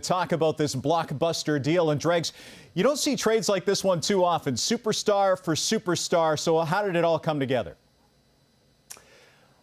Talk about this blockbuster deal. And Dregs, you don't see trades like this one too often. Superstar for superstar. So how did it all come together?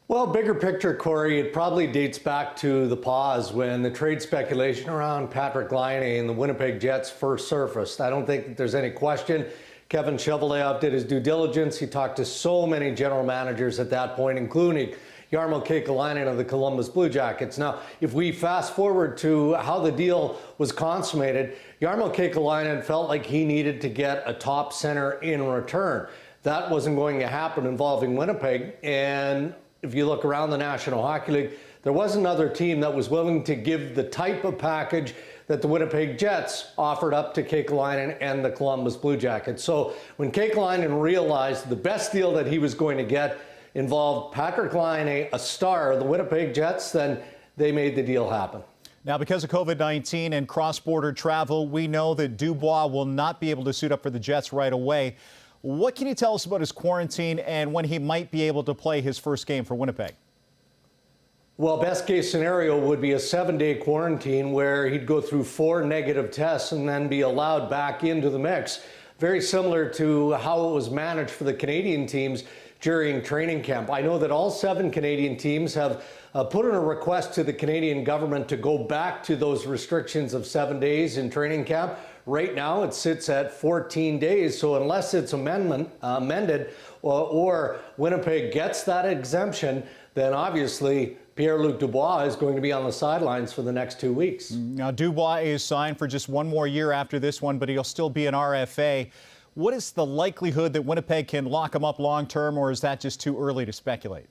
Well, bigger picture, Corey, it probably dates back to the pause when the trade speculation around Patrik Laine and the Winnipeg Jets first surfaced. I don't think that there's any question. Kevin Cheveldayoff did his due diligence. He talked to so many general managers at that point, including Jarmo Kekalainen of the Columbus Blue Jackets. Now, if we fast forward to how the deal was consummated, Jarmo Kekalainen felt like he needed to get a top center in return. That wasn't going to happen involving Winnipeg, and if you look around the National Hockey League, there was another team that was willing to give the type of package that the Winnipeg Jets offered up to Kekalainen and the Columbus Blue Jackets. So when Kekalainen realized the best deal that he was going to get involved Patrik Laine, a star of the Winnipeg Jets, then they made the deal happen. Now, because of COVID-19 and cross-border travel, we know that Dubois will not be able to suit up for the Jets right away. What can you tell us about his quarantine and when he might be able to play his first game for Winnipeg? Well, best case scenario would be a 7-day quarantine where he'd go through 4 negative tests and then be allowed back into the mix. Very similar to how it was managed for the Canadian teams during training camp. I know that all 7 Canadian teams have put in a request to the Canadian government to go back to those restrictions of 7 days in training camp. Right now it sits at 14 days, so unless it's amended or Winnipeg gets that exemption, then obviously Pierre-Luc Dubois is going to be on the sidelines for the next 2 weeks. Now, Dubois is signed for just 1 more year after this one, but he'll still be an RFA. What is the likelihood that Winnipeg can lock him up long term, or is that just too early to speculate?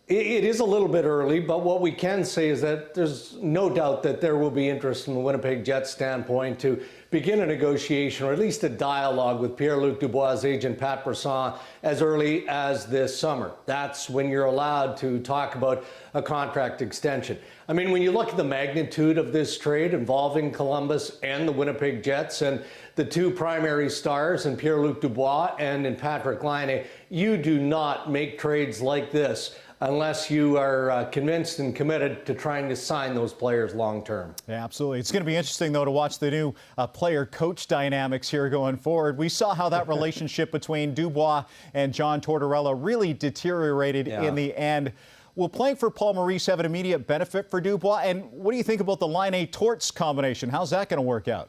It is a little bit early, but what we can say is that there's no doubt that there will be interest from the Winnipeg Jets standpoint to begin a negotiation or at least a dialogue with Pierre-Luc Dubois' agent Pat Brisson as early as this summer. That's when you're allowed to talk about a contract extension. I mean, when you look at the magnitude of this trade involving Columbus and the Winnipeg Jets and the 2 primary stars in Pierre-Luc Dubois and in Patrik Laine, you do not make trades like this unless you are convinced and committed to trying to sign those players long term. Yeah, absolutely. It's going to be interesting, though, to watch the new player-coach dynamics here going forward. We saw how that relationship between Dubois and John Tortorella really deteriorated in the end. Will playing for Paul Maurice have an immediate benefit for Dubois? And what do you think about the Laine-Torts combination? How's that going to work out?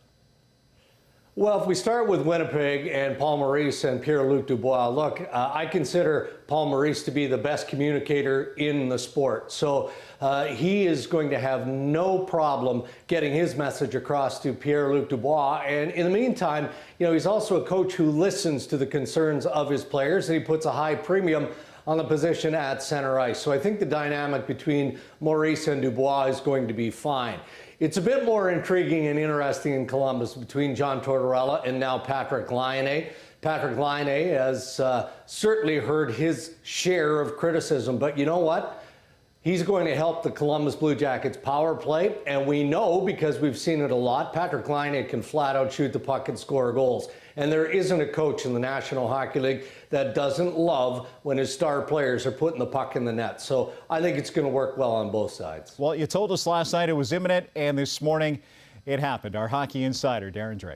Well, if we start with Winnipeg and Paul Maurice and Pierre-Luc Dubois, look, I consider Paul Maurice to be the best communicator in the sport. So he is going to have no problem getting his message across to Pierre-Luc Dubois. And in the meantime, you know, he's also a coach who listens to the concerns of his players, and he puts a high premium on the position at center ice. So I think the dynamic between Maurice and Dubois is going to be fine. It's a bit more intriguing and interesting in Columbus between John Tortorella and now Patrik Laine. Patrik Laine has certainly heard his share of criticism, but you know what? He's going to help the Columbus Blue Jackets power play, and we know, because we've seen it a lot, Patrik Laine can flat out shoot the puck and score goals. And there isn't a coach in the National Hockey League that doesn't love when his star players are putting the puck in the net. So I think it's going to work well on both sides. Well, you told us last night it was imminent, and this morning it happened. Our hockey insider, Darren Dreger.